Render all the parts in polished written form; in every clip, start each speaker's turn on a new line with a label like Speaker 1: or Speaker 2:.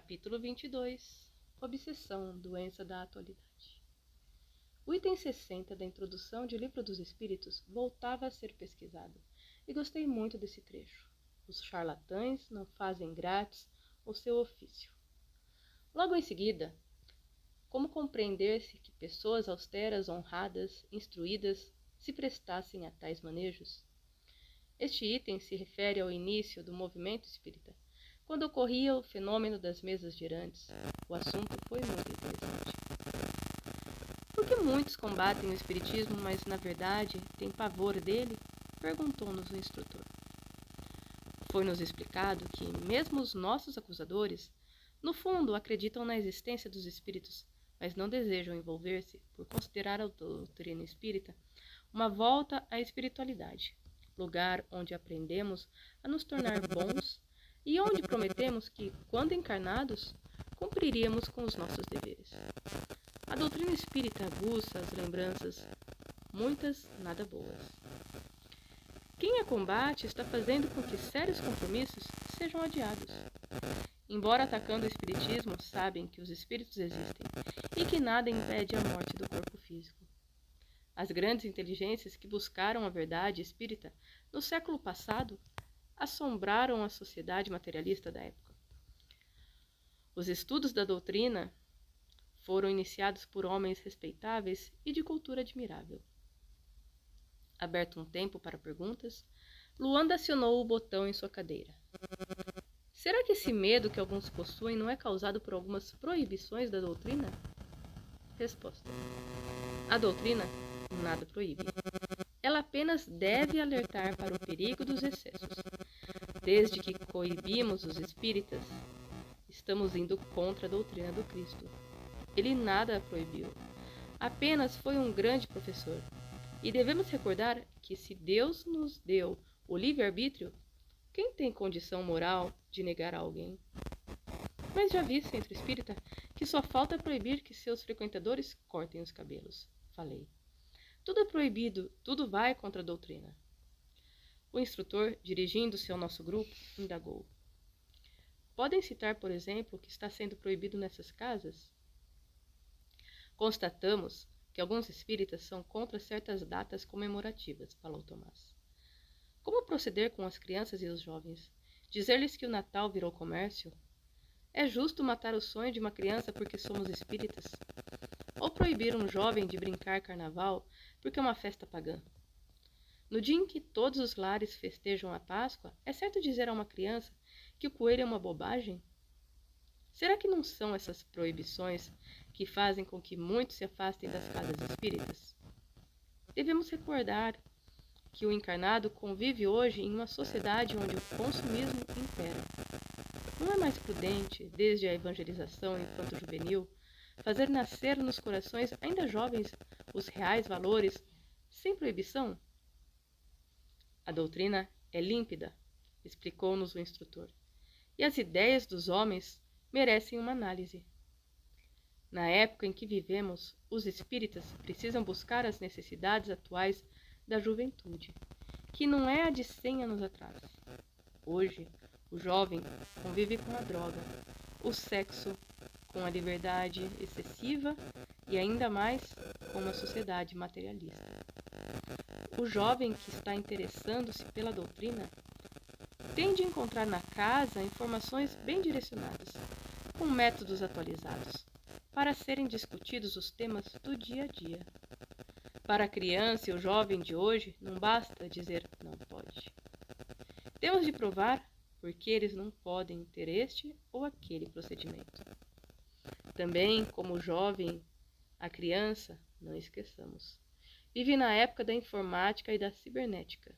Speaker 1: Capítulo 22. Obsessão, doença da atualidade. O item 60 da introdução de Livro dos Espíritos voltava a ser pesquisado, e gostei muito desse trecho. Os charlatães não fazem grátis o seu ofício. Logo em seguida, como compreender-se que pessoas austeras, honradas, instruídas, se prestassem a tais manejos? Este item se refere ao início do movimento espírita, quando ocorria o fenômeno das mesas girantes. O assunto foi muito interessante. Por que muitos combatem o espiritismo, mas na verdade têm pavor dele? Perguntou-nos o instrutor. Foi-nos explicado que mesmo os nossos acusadores, no fundo, acreditam na existência dos espíritos, mas não desejam envolver-se por considerar a doutrina espírita uma volta à espiritualidade, lugar onde aprendemos a nos tornar bons e onde prometemos que, quando encarnados, cumpriríamos com os nossos deveres. A doutrina espírita aguça as lembranças, muitas nada boas. Quem a combate está fazendo com que sérios compromissos sejam adiados. Embora atacando o espiritismo, sabem que os espíritos existem e que nada impede a morte do corpo físico. As grandes inteligências que buscaram a verdade espírita no século passado assombraram a sociedade materialista da época. Os estudos da doutrina foram iniciados por homens respeitáveis e de cultura admirável. Aberto um tempo para perguntas, Luanda acionou o botão em sua cadeira. Será que esse medo que alguns possuem não é causado por algumas proibições da doutrina? Resposta. A doutrina nada proíbe. Ela apenas deve alertar para o perigo dos excessos. Desde que coibimos os espíritas, estamos indo contra a doutrina do Cristo. Ele nada a proibiu. Apenas foi um grande professor. E devemos recordar que se Deus nos deu o livre-arbítrio, quem tem condição moral de negar a alguém? Mas já vi, centro espírita, que só falta proibir que seus frequentadores cortem os cabelos. Falei. Tudo é proibido, tudo vai contra a doutrina. O instrutor, dirigindo-se ao nosso grupo, indagou. Podem citar, por exemplo, o que está sendo proibido nessas casas? Constatamos que alguns espíritas são contra certas datas comemorativas, falou Tomás. Como proceder com as crianças e os jovens? Dizer-lhes que o Natal virou comércio? É justo matar o sonho de uma criança porque somos espíritas? Ou proibir um jovem de brincar carnaval porque é uma festa pagã? No dia em que todos os lares festejam a Páscoa, é certo dizer a uma criança que o coelho é uma bobagem? Será que não são essas proibições que fazem com que muitos se afastem das casas espíritas? Devemos recordar que o encarnado convive hoje em uma sociedade onde o consumismo impera. Não é mais prudente, desde a evangelização infanto-juvenil, fazer nascer nos corações ainda jovens os reais valores sem proibição? A doutrina é límpida, explicou-nos o instrutor, e as ideias dos homens merecem uma análise. Na época em que vivemos, os espíritas precisam buscar as necessidades atuais da juventude, que não é a de 100 anos atrás. Hoje, o jovem convive com a droga, o sexo, com a liberdade excessiva e ainda mais com uma sociedade materialista. O jovem que está interessando-se pela doutrina tem de encontrar na casa informações bem direcionadas, com métodos atualizados, para serem discutidos os temas do dia a dia. Para a criança e o jovem de hoje, não basta dizer não pode. Temos de provar por que eles não podem ter este ou aquele procedimento. Também, como o jovem, a criança, não esqueçamos, vive na época da informática e da cibernética.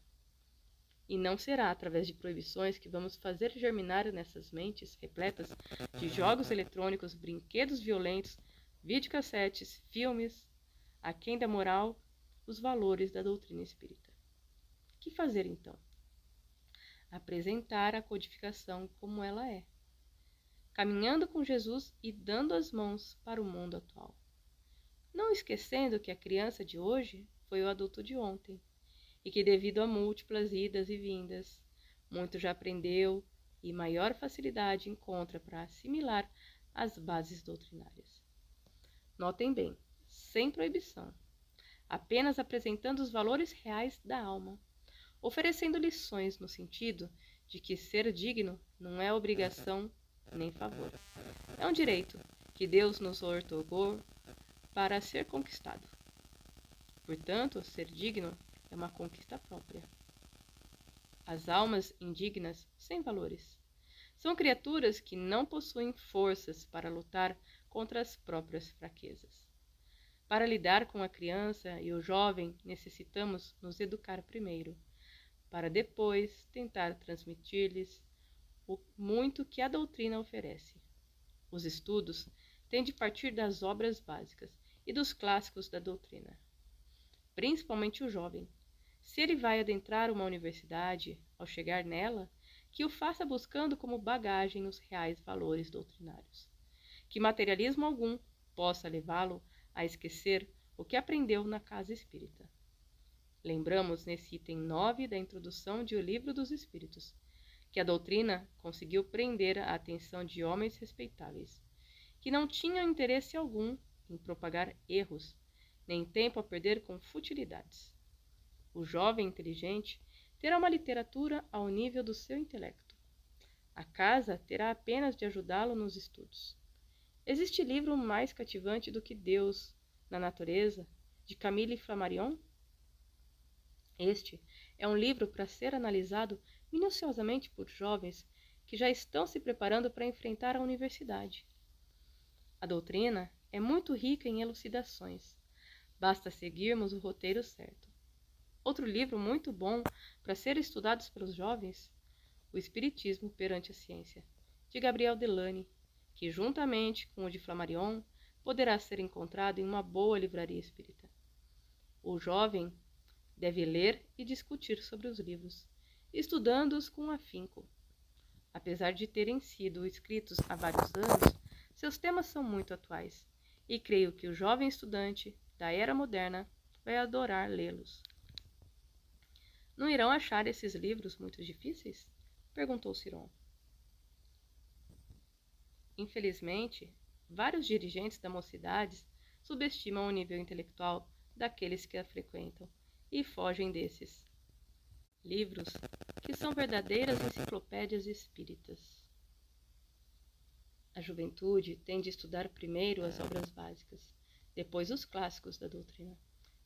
Speaker 1: E não será através de proibições que vamos fazer germinar nessas mentes repletas de jogos eletrônicos, brinquedos violentos, videocassetes, filmes, aquém da moral, os valores da doutrina espírita. Que fazer então? Apresentar a codificação como ela é, caminhando com Jesus e dando as mãos para o mundo atual. Não esquecendo que a criança de hoje foi o adulto de ontem, e que devido a múltiplas idas e vindas, muito já aprendeu e maior facilidade encontra para assimilar as bases doutrinárias. Notem bem, sem proibição, apenas apresentando os valores reais da alma, oferecendo lições no sentido de que ser digno não é obrigação nem favor. É um direito que Deus nos outorgou para ser conquistado. Portanto, ser digno é uma conquista própria. As almas indignas, sem valores, são criaturas que não possuem forças para lutar contra as próprias fraquezas. Para lidar com a criança e o jovem, necessitamos nos educar primeiro, para depois tentar transmitir-lhes o muito que a doutrina oferece. Os estudos têm de partir das obras básicas e dos clássicos da doutrina. Principalmente o jovem. Se ele vai adentrar uma universidade, ao chegar nela, que o faça buscando como bagagem os reais valores doutrinários. Que materialismo algum possa levá-lo a esquecer o que aprendeu na casa espírita. Lembramos nesse item 9 da introdução de O Livro dos Espíritos, que a doutrina conseguiu prender a atenção de homens respeitáveis, que não tinham interesse algum em propagar erros, nem tempo a perder com futilidades. O jovem inteligente terá uma literatura ao nível do seu intelecto. A casa terá apenas de ajudá-lo nos estudos. Existe livro mais cativante do que Deus na Natureza, de Camille Flammarion? Este é um livro para ser analisado minuciosamente por jovens que já estão se preparando para enfrentar a universidade. A doutrina é muito rica em elucidações. Basta seguirmos o roteiro certo. Outro livro muito bom para ser estudado pelos jovens, O Espiritismo perante a Ciência, de Gabriel Delany, que juntamente com o de Flammarion poderá ser encontrado em uma boa livraria espírita. O jovem deve ler e discutir sobre os livros, estudando-os com afinco. Apesar de terem sido escritos há vários anos, seus temas são muito atuais, e creio que o jovem estudante da era moderna vai adorar lê-los. Não irão achar esses livros muito difíceis? Perguntou Ciron. Infelizmente, vários dirigentes da mocidade subestimam o nível intelectual daqueles que a frequentam e fogem desses livros, que são verdadeiras enciclopédias espíritas. A juventude tem de estudar primeiro as obras básicas, depois os clássicos da doutrina.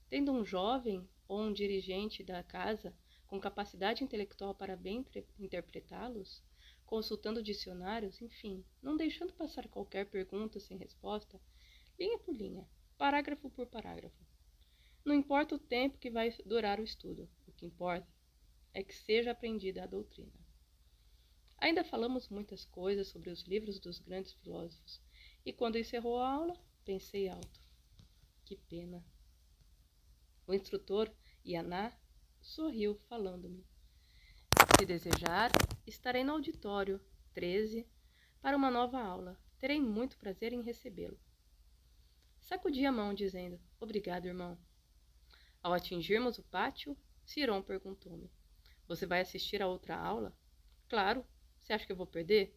Speaker 1: Tendo um jovem ou um dirigente da casa com capacidade intelectual para bem interpretá-los, consultando dicionários, enfim, não deixando passar qualquer pergunta sem resposta, linha por linha, parágrafo por parágrafo. Não importa o tempo que vai durar o estudo, o que importa é que seja aprendida a doutrina. Ainda falamos muitas coisas sobre os livros dos grandes filósofos, e quando encerrou a aula, pensei alto. Que pena. O instrutor, Yaná, sorriu, falando-me: se desejar, estarei no auditório 13 para uma nova aula. Terei muito prazer em recebê-lo. Sacudi a mão, dizendo: obrigado, irmão. Ao atingirmos o pátio, Ciron perguntou-me: você vai assistir a outra aula? Claro. Você acha que eu vou perder?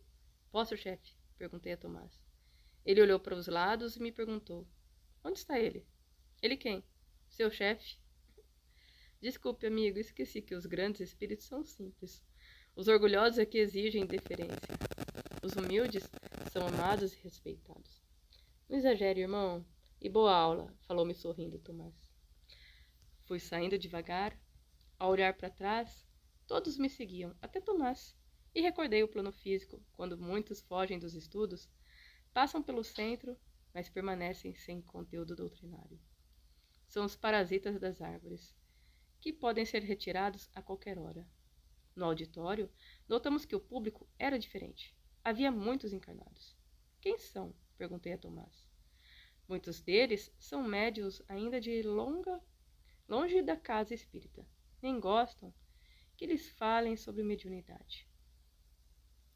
Speaker 1: Posso, chefe? Perguntei a Tomás. Ele olhou para os lados e me perguntou: onde está ele? Ele quem? Seu chefe? Desculpe, amigo, esqueci que os grandes espíritos são simples. Os orgulhosos é que exigem deferência. Os humildes são amados e respeitados. Não exagere, irmão. E boa aula, falou-me sorrindo Tomás. Fui saindo devagar. Ao olhar para trás, todos me seguiam, até Tomás. E recordei o plano físico, quando muitos fogem dos estudos, passam pelo centro, mas permanecem sem conteúdo doutrinário. São os parasitas das árvores, que podem ser retirados a qualquer hora. No auditório, notamos que o público era diferente. Havia muitos encarnados. Quem são? Perguntei a Tomás. Muitos deles são médios ainda de longe da casa espírita. Nem gostam que lhes falem sobre mediunidade.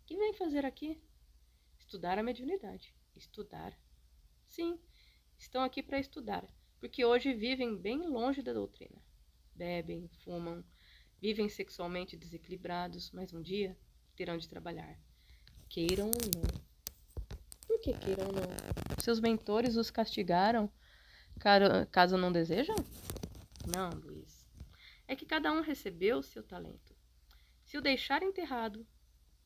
Speaker 1: Que vem fazer aqui? Estudar a mediunidade. Estudar? Sim, estão aqui para estudar, porque hoje vivem bem longe da doutrina. Bebem, fumam, vivem sexualmente desequilibrados, mas um dia terão de trabalhar, queiram ou não. Por que queiram ou não? Seus mentores os castigaram caso não desejam? Não, Luiz. É que cada um recebeu o seu talento. Se o deixar enterrado,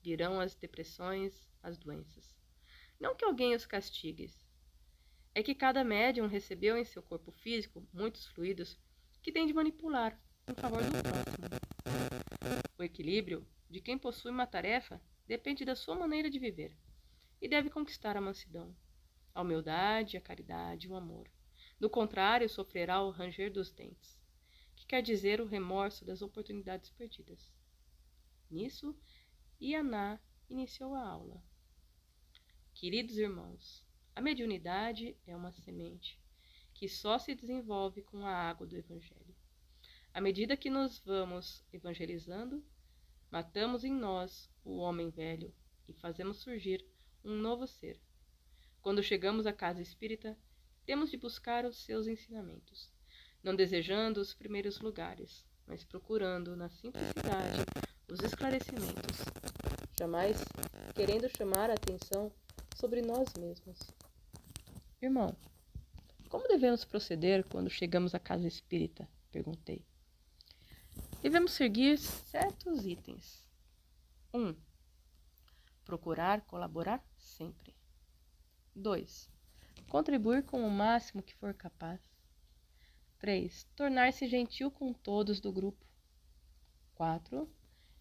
Speaker 1: virão as depressões, as doenças. Não que alguém os castigue. É que cada médium recebeu em seu corpo físico muitos fluidos que tem de manipular em favor do próximo. O equilíbrio de quem possui uma tarefa depende da sua maneira de viver e deve conquistar a mansidão, a humildade, a caridade, o amor. Do contrário, sofrerá o ranger dos dentes, que quer dizer o remorso das oportunidades perdidas. Nisso, Ianá iniciou a aula. Queridos irmãos, a mediunidade é uma semente que só se desenvolve com a água do Evangelho. À medida que nos vamos evangelizando, matamos em nós o homem velho e fazemos surgir um novo ser. Quando chegamos à casa espírita, temos de buscar os seus ensinamentos, não desejando os primeiros lugares, mas procurando na simplicidade os esclarecimentos, jamais querendo chamar a atenção sobre nós mesmos. Irmão, como devemos proceder quando chegamos à casa espírita? Perguntei. Devemos seguir certos itens. 1. Procurar colaborar sempre. 2. Contribuir com o máximo que for capaz. 3. Tornar-se gentil com todos do grupo. 4.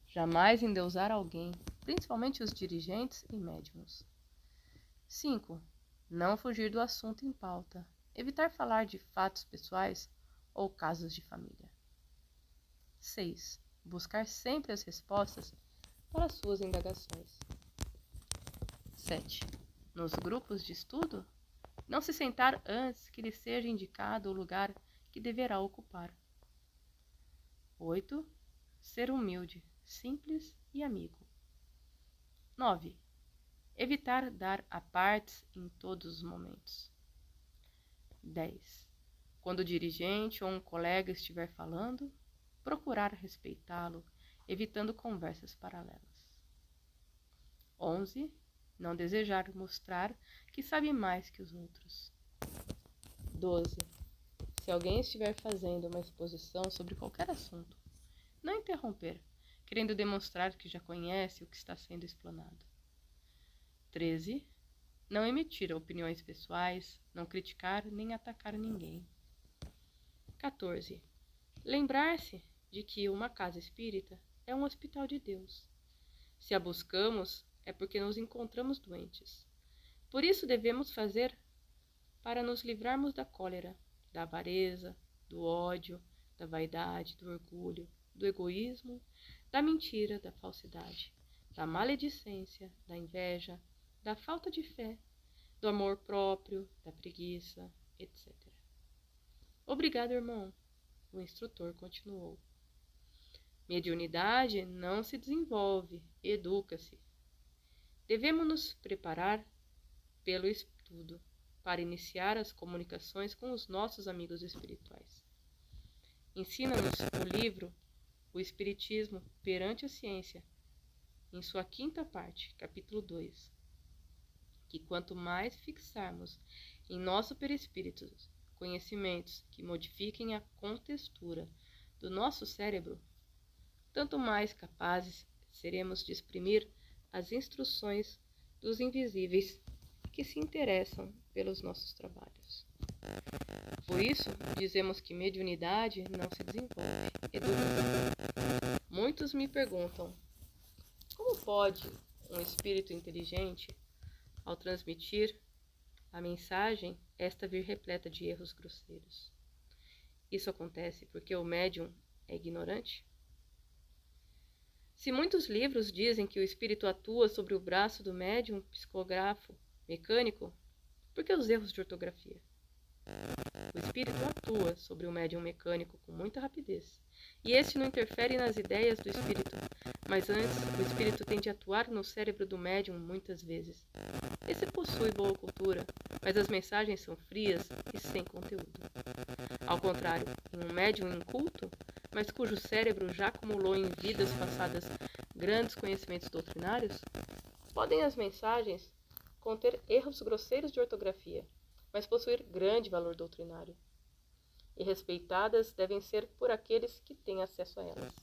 Speaker 1: Jamais endeusar alguém, principalmente os dirigentes e médiuns. 5. Não fugir do assunto em pauta. Evitar falar de fatos pessoais ou casos de família. 6. Buscar sempre as respostas para suas indagações. 7. Nos grupos de estudo, não se sentar antes que lhe seja indicado o lugar que deverá ocupar. 8. Ser humilde, simples e amigo. 9. Evitar dar apartes em todos os momentos. 10. Quando o dirigente ou um colega estiver falando, procurar respeitá-lo, evitando conversas paralelas. 11. Não desejar mostrar que sabe mais que os outros. 12. Se alguém estiver fazendo uma exposição sobre qualquer assunto, não interromper, querendo demonstrar que já conhece o que está sendo explanado. 13. Não emitir opiniões pessoais, não criticar nem atacar ninguém. 14. Lembrar-se de que uma casa espírita é um hospital de Deus. Se a buscamos, é porque nos encontramos doentes. Por isso devemos fazer para nos livrarmos da cólera, da avareza, do ódio, da vaidade, do orgulho, do egoísmo, da mentira, da falsidade, da maledicência, da inveja, da falta de fé, do amor próprio, da preguiça, etc. Obrigado, irmão. O instrutor continuou. Mediunidade não se desenvolve, educa-se. Devemos nos preparar pelo estudo para iniciar as comunicações com os nossos amigos espirituais. Ensina-nos o livro O Espiritismo perante a Ciência, em sua 5ª parte, capítulo 2, que quanto mais fixarmos em nosso perispírito conhecimentos que modifiquem a contextura do nosso cérebro, tanto mais capazes seremos de exprimir as instruções dos invisíveis que se interessam pelos nossos trabalhos. Por isso, dizemos que mediunidade não se desenvolve, educa-se. Muitos me perguntam, como pode um espírito inteligente, ao transmitir a mensagem, esta vir repleta de erros grosseiros? Isso acontece porque o médium é ignorante? Se muitos livros dizem que o espírito atua sobre o braço do médium psicógrafo mecânico, por que os erros de ortografia? O espírito atua sobre o médium mecânico com muita rapidez, e este não interfere nas ideias do espírito, mas antes o espírito tem de atuar no cérebro do médium muitas vezes. Esse possui boa cultura, mas as mensagens são frias e sem conteúdo. Ao contrário, em um médium inculto, mas cujo cérebro já acumulou em vidas passadas grandes conhecimentos doutrinários? Podem as mensagens conter erros grosseiros de ortografia, mas possuir grande valor doutrinário. E respeitadas devem ser por aqueles que têm acesso a elas.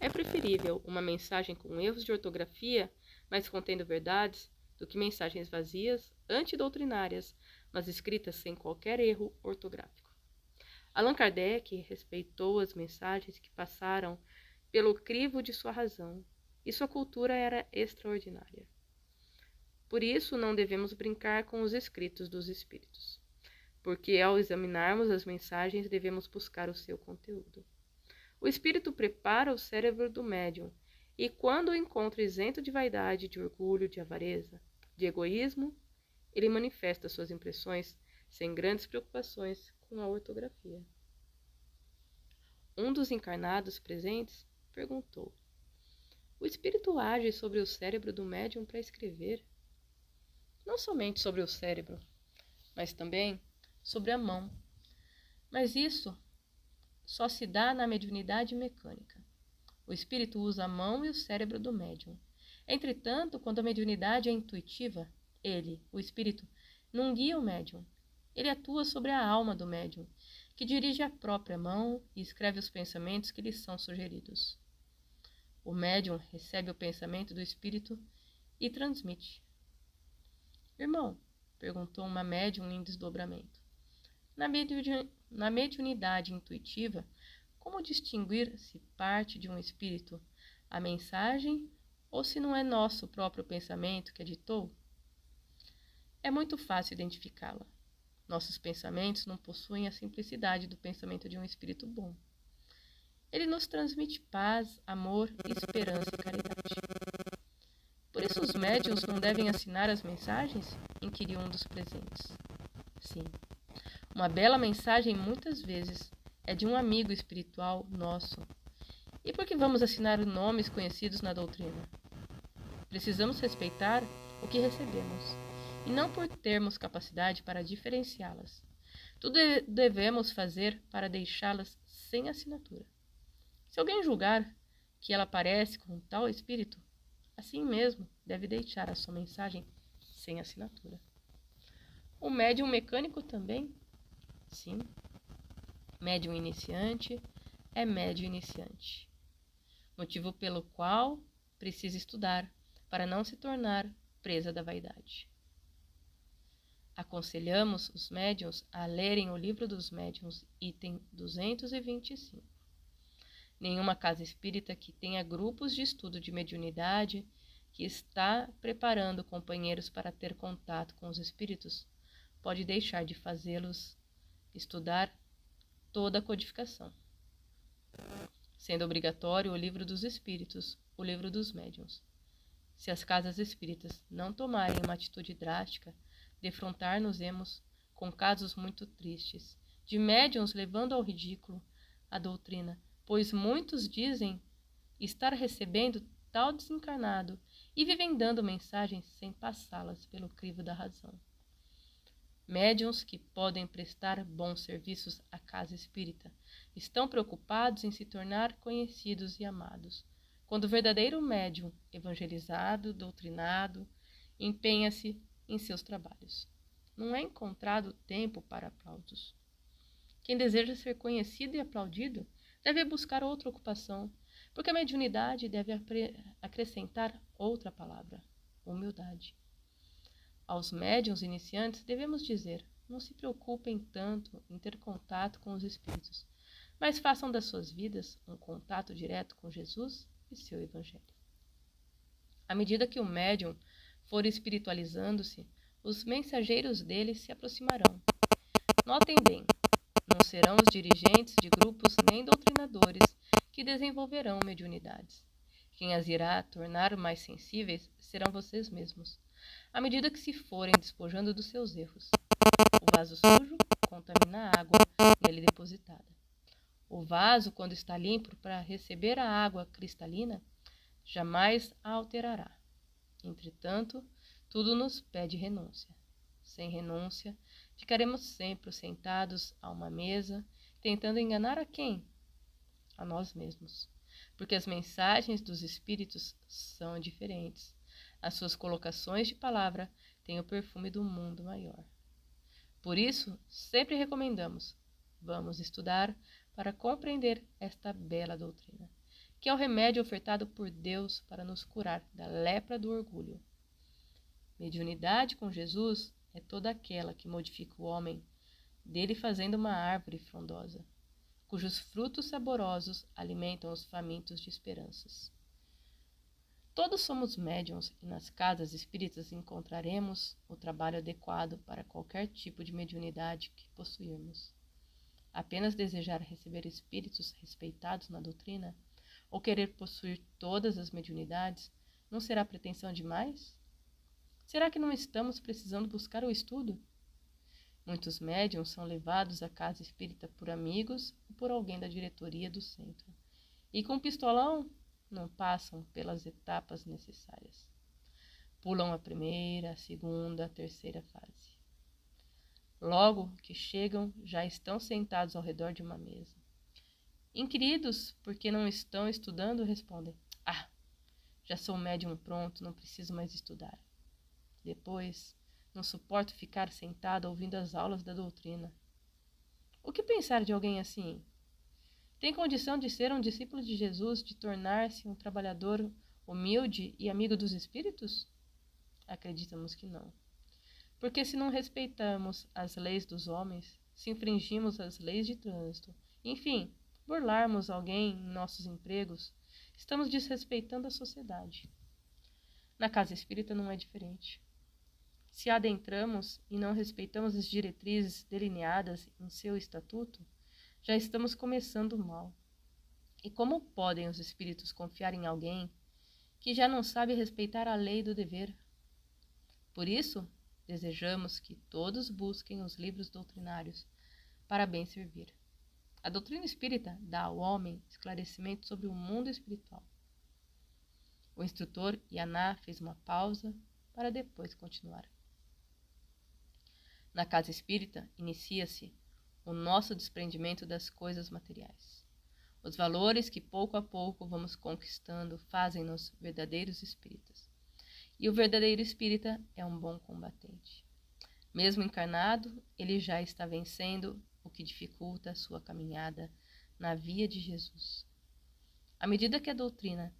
Speaker 1: É preferível uma mensagem com erros de ortografia, mas contendo verdades, do que mensagens vazias, antidoutrinárias, mas escritas sem qualquer erro ortográfico. Allan Kardec respeitou as mensagens que passaram pelo crivo de sua razão, e sua cultura era extraordinária. Por isso, não devemos brincar com os escritos dos espíritos, porque ao examinarmos as mensagens devemos buscar o seu conteúdo. O espírito prepara o cérebro do médium, e quando o encontra isento de vaidade, de orgulho, de avareza, de egoísmo, ele manifesta suas impressões sem grandes preocupações com a ortografia. Um dos encarnados presentes perguntou: o espírito age sobre o cérebro do médium para escrever? Não somente sobre o cérebro, mas também sobre a mão. Mas isso só se dá na mediunidade mecânica. O espírito usa a mão e o cérebro do médium. Entretanto, quando a mediunidade é intuitiva, ele, o espírito, não guia o médium. Ele atua sobre a alma do médium, que dirige a própria mão e escreve os pensamentos que lhe são sugeridos. O médium recebe o pensamento do espírito e transmite. Irmão, perguntou uma médium em desdobramento, na mediunidade intuitiva, como distinguir se parte de um espírito a mensagem ou se não é nosso próprio pensamento que a ditou? É muito fácil identificá-la. Nossos pensamentos não possuem a simplicidade do pensamento de um espírito bom. Ele nos transmite paz, amor, esperança e caridade. Por isso os médiuns não devem assinar as mensagens? Inquiriu um dos presentes. Sim. Uma bela mensagem muitas vezes é de um amigo espiritual nosso. E por que vamos assinar nomes conhecidos na doutrina? Precisamos respeitar o que recebemos, e não por termos capacidade para diferenciá-las. Tudo devemos fazer para deixá-las sem assinatura. Se alguém julgar que ela parece com tal espírito, assim mesmo deve deixar a sua mensagem sem assinatura. O médium mecânico também? Sim. Médium iniciante é médium iniciante, motivo pelo qual precisa estudar para não se tornar presa da vaidade. Aconselhamos os médiuns a lerem o Livro dos Médiuns, item 225. Nenhuma casa espírita que tenha grupos de estudo de mediunidade, que está preparando companheiros para ter contato com os espíritos, pode deixar de fazê-los estudar toda a codificação, sendo obrigatório o Livro dos Espíritos, o Livro dos Médiuns. Se as casas espíritas não tomarem uma atitude drástica, defrontar-nos-emos com casos muito tristes, de médiuns levando ao ridículo a doutrina, pois muitos dizem estar recebendo tal desencarnado e vivem dando mensagens sem passá-las pelo crivo da razão. Médiuns que podem prestar bons serviços à casa espírita estão preocupados em se tornar conhecidos e amados, quando o verdadeiro médium, evangelizado, doutrinado, empenha-se em seus trabalhos. Não é encontrado tempo para aplausos. Quem deseja ser conhecido e aplaudido deve buscar outra ocupação, porque a mediunidade deve acrescentar outra palavra: humildade. Aos médiuns iniciantes devemos dizer: não se preocupem tanto em ter contato com os espíritos, mas façam das suas vidas um contato direto com Jesus e seu Evangelho. À medida que o médium for espiritualizando-se, os mensageiros dele se aproximarão. Notem bem, não serão os dirigentes de grupos nem doutrinadores que desenvolverão mediunidades. Quem as irá tornar mais sensíveis serão vocês mesmos, à medida que se forem despojando dos seus erros. O vaso sujo contamina a água nele depositada. O vaso, quando está limpo para receber a água cristalina, jamais a alterará. Entretanto, tudo nos pede renúncia. Sem renúncia, ficaremos sempre sentados a uma mesa, tentando enganar a quem? A nós mesmos. porque as mensagens dos espíritos são diferentes. As suas colocações de palavra têm o perfume do mundo maior. Por isso, sempre recomendamos: vamos estudar para compreender esta bela doutrina, que é o remédio ofertado por Deus para nos curar da lepra do orgulho. Mediunidade com Jesus é toda aquela que modifica o homem, dele fazendo uma árvore frondosa, cujos frutos saborosos alimentam os famintos de esperanças. Todos somos médiuns e nas casas espíritas encontraremos o trabalho adequado para qualquer tipo de mediunidade que possuirmos. Apenas desejar receber espíritos respeitados na doutrina ou querer possuir todas as mediunidades não será pretensão demais? Será que não estamos precisando buscar o estudo? Muitos médiuns são levados à casa espírita por amigos ou por alguém da diretoria do centro, e com pistolão não passam pelas etapas necessárias. Pulam a primeira, a segunda, a terceira fase. Logo que chegam, já estão sentados ao redor de uma mesa. Inquiridos por que não estão estudando, respondem: "Ah, já sou médium pronto, não preciso mais estudar." Depois, não suporto ficar sentado ouvindo as aulas da doutrina. O que pensar de alguém assim? Tem condição de ser um discípulo de Jesus, de tornar-se um trabalhador humilde e amigo dos espíritos? Acreditamos que não. Porque se não respeitamos as leis dos homens, se infringimos as leis de trânsito, enfim, burlarmos alguém em nossos empregos, estamos desrespeitando a sociedade. Na casa espírita não é diferente. Se adentramos e não respeitamos as diretrizes delineadas em seu estatuto, já estamos começando mal. E como podem os espíritos confiar em alguém que já não sabe respeitar a lei do dever? Por isso, desejamos que todos busquem os livros doutrinários para bem servir. A doutrina espírita dá ao homem esclarecimento sobre o mundo espiritual. O instrutor Yaná fez uma pausa para depois continuar. Na casa espírita, inicia-se o nosso desprendimento das coisas materiais. Os valores que pouco a pouco vamos conquistando fazem-nos verdadeiros espíritas. E o verdadeiro espírita é um bom combatente. Mesmo encarnado, ele já está vencendo o que dificulta a sua caminhada na via de Jesus. À medida que a doutrina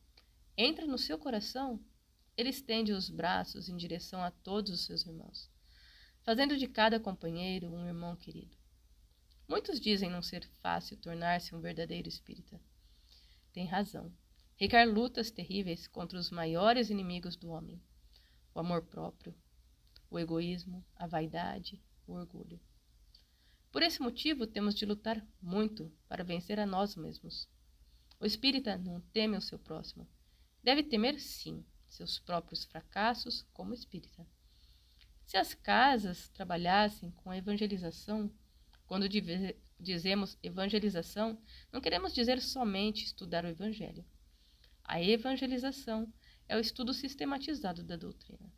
Speaker 1: entra no seu coração, ele estende os braços em direção a todos os seus irmãos, fazendo de cada companheiro um irmão querido. Muitos dizem não ser fácil tornar-se um verdadeiro espírita. Tem razão. Requer lutas terríveis contra os maiores inimigos do homem: o amor próprio, o egoísmo, a vaidade, o orgulho. Por esse motivo, temos de lutar muito para vencer a nós mesmos. O espírita não teme o seu próximo. Deve temer, sim, seus próprios fracassos como espírita. Se as casas trabalhassem com a evangelização, quando dizemos evangelização, não queremos dizer somente estudar o evangelho. A evangelização é o estudo sistematizado da doutrina.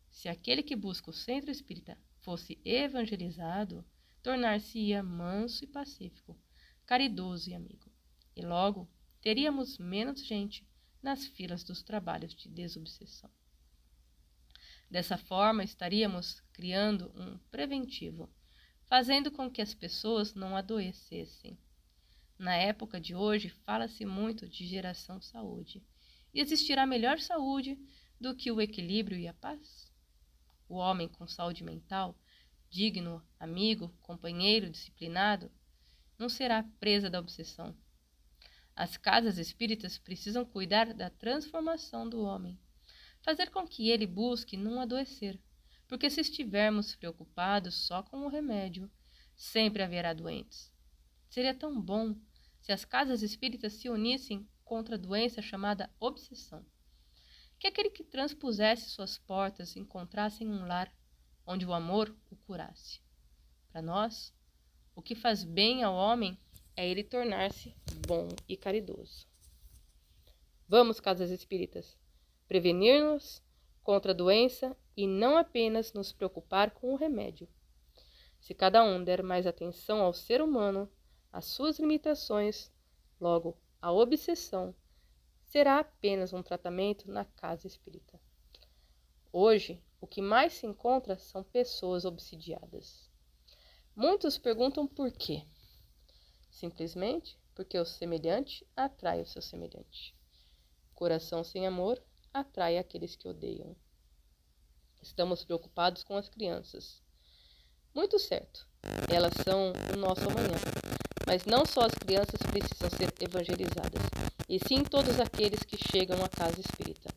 Speaker 1: Se aquele que busca o centro espírita fosse evangelizado, tornar-se-ia manso e pacífico, caridoso e amigo. E logo teríamos menos gente nas filas dos trabalhos de desobsessão. Dessa forma, estaríamos criando um preventivo, fazendo com que as pessoas não adoecessem. Na época de hoje, fala-se muito de geração saúde. E existirá melhor saúde do que o equilíbrio e a paz? O homem com saúde mental, digno, amigo, companheiro, disciplinado, não será presa da obsessão. As casas espíritas precisam cuidar da transformação do homem, fazer com que ele busque não adoecer, porque se estivermos preocupados só com o remédio, sempre haverá doentes. Seria tão bom se as casas espíritas se unissem contra a doença chamada obsessão. Que aquele que transpusesse suas portas encontrasse um lar onde o amor o curasse. Para nós, o que faz bem ao homem é ele tornar-se bom e caridoso. Vamos, casas espíritas, prevenir-nos contra a doença e não apenas nos preocupar com o remédio. Se cada um der mais atenção ao ser humano, às suas limitações, logo a obsessão será apenas um tratamento na casa espírita. Hoje, o que mais se encontra são pessoas obsidiadas. Muitos perguntam por quê. Simplesmente porque o semelhante atrai o seu semelhante. Coração sem amor atrai aqueles que odeiam. Estamos preocupados com as crianças. Muito certo, elas são o nosso amanhã. Mas não só as crianças precisam ser evangelizadas, e sim todos aqueles que chegam à casa espírita,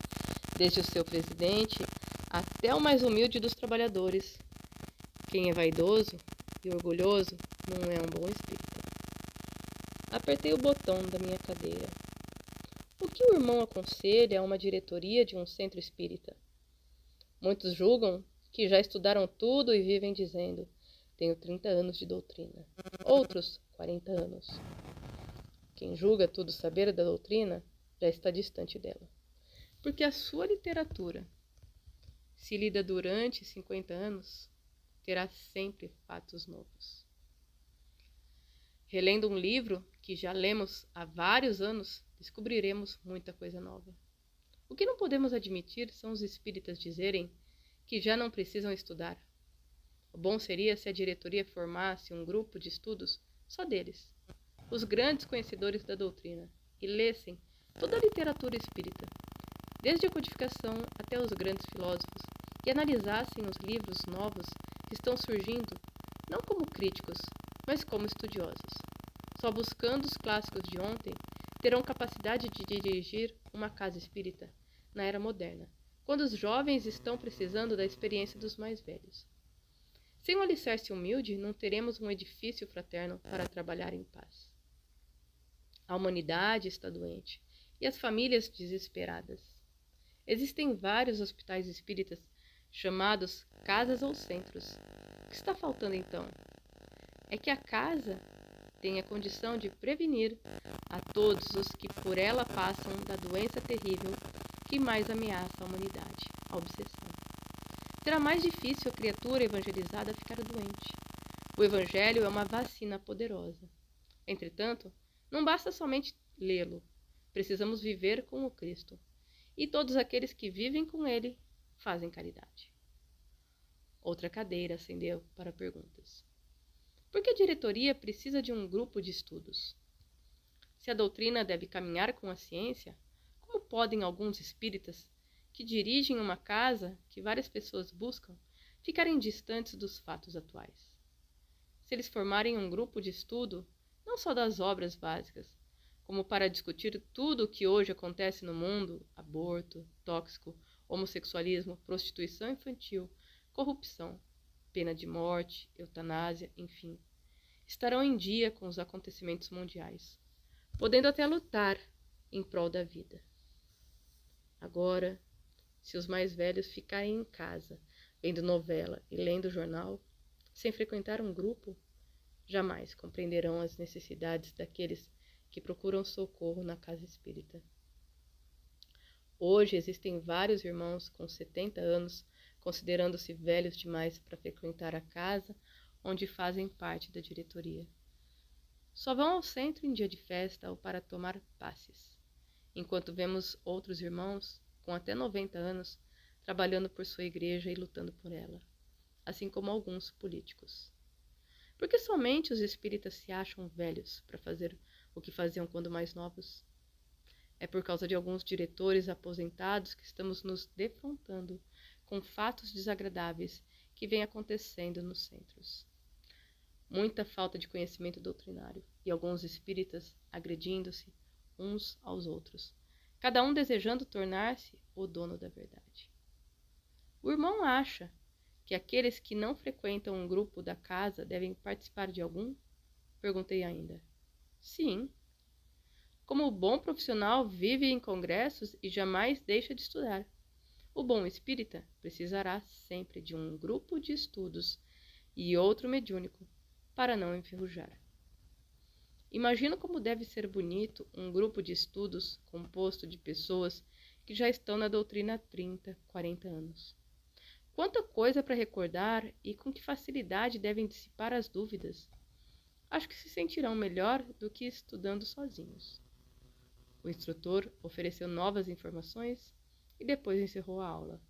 Speaker 1: desde o seu presidente até o mais humilde dos trabalhadores. Quem é vaidoso e orgulhoso não é um bom espírita. Apertei o botão da minha cadeira. O que o irmão aconselha a uma diretoria de um centro espírita? Muitos julgam que já estudaram tudo e vivem dizendo: tenho 30 anos de doutrina. Outros, 40 anos. Quem julga tudo saber da doutrina já está distante dela. Porque a sua literatura, se lida durante 50 anos, terá sempre fatos novos. Relendo um livro que já lemos há vários anos, descobriremos muita coisa nova. O que não podemos admitir são os espíritas dizerem que já não precisam estudar. O bom seria se a diretoria formasse um grupo de estudos só deles, os grandes conhecedores da doutrina, e lessem toda a literatura espírita, desde a codificação até os grandes filósofos, e analisassem os livros novos que estão surgindo, não como críticos, mas como estudiosos. Só buscando os clássicos de ontem, terão capacidade de dirigir uma casa espírita na era moderna, quando os jovens estão precisando da experiência dos mais velhos. Sem um alicerce humilde, não teremos um edifício fraterno para trabalhar em paz. A humanidade está doente e as famílias desesperadas. Existem vários hospitais espíritas chamados casas ou centros. O que está faltando então? É que a casa tenha a condição de prevenir a todos os que por ela passam da doença terrível que mais ameaça a humanidade, a obsessão. Será mais difícil a criatura evangelizada ficar doente. O Evangelho é uma vacina poderosa. Entretanto, não basta somente lê-lo. Precisamos viver com o Cristo. E todos aqueles que vivem com Ele fazem caridade. Outra cadeira acendeu para perguntas. Por que a diretoria precisa de um grupo de estudos? Se a doutrina deve caminhar com a ciência, como podem alguns espíritas que dirigem uma casa que várias pessoas buscam ficarem distantes dos fatos atuais? Se eles formarem um grupo de estudo, não só das obras básicas, como para discutir tudo o que hoje acontece no mundo, aborto, tóxico, homossexualismo, prostituição infantil, corrupção, pena de morte, eutanásia, enfim, estarão em dia com os acontecimentos mundiais, podendo até lutar em prol da vida. Agora, se os mais velhos ficarem em casa, vendo novela e lendo jornal, sem frequentar um grupo, jamais compreenderão as necessidades daqueles que procuram socorro na casa espírita. Hoje existem vários irmãos com 70 anos, considerando-se velhos demais para frequentar a casa onde fazem parte da diretoria. Só vão ao centro em dia de festa ou para tomar passes, enquanto vemos outros irmãos, com até 90 anos, trabalhando por sua igreja e lutando por ela, assim como alguns políticos. Porque somente os espíritas se acham velhos para fazer o que faziam quando mais novos? É por causa de alguns diretores aposentados que estamos nos defrontando com fatos desagradáveis que vêm acontecendo nos centros. Muita falta de conhecimento doutrinário e alguns espíritas agredindo-se uns aos outros, cada um desejando tornar-se o dono da verdade. O irmão acha que aqueles que não frequentam um grupo da casa devem participar de algum? Perguntei ainda. Sim. Como o bom profissional vive em congressos e jamais deixa de estudar, o bom espírita precisará sempre de um grupo de estudos e outro mediúnico para não enferrujar. Imagino como deve ser bonito um grupo de estudos composto de pessoas que já estão na doutrina há 30, 40 anos. Quanta coisa para recordar e com que facilidade devem dissipar as dúvidas. Acho que se sentirão melhor do que estudando sozinhos. O instrutor ofereceu novas informações e depois encerrou a aula.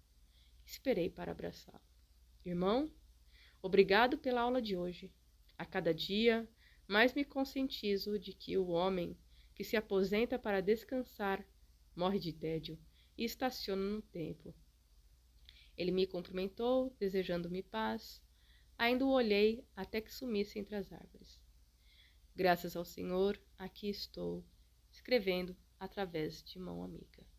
Speaker 1: Esperei para abraçá-lo. Irmão, obrigado pela aula de hoje. A cada dia, mais me conscientizo de que o homem que se aposenta para descansar morre de tédio e estaciona no templo. Ele me cumprimentou, desejando-me paz. Ainda o olhei até que sumisse entre as árvores. Graças ao Senhor, aqui estou, escrevendo através de mão amiga.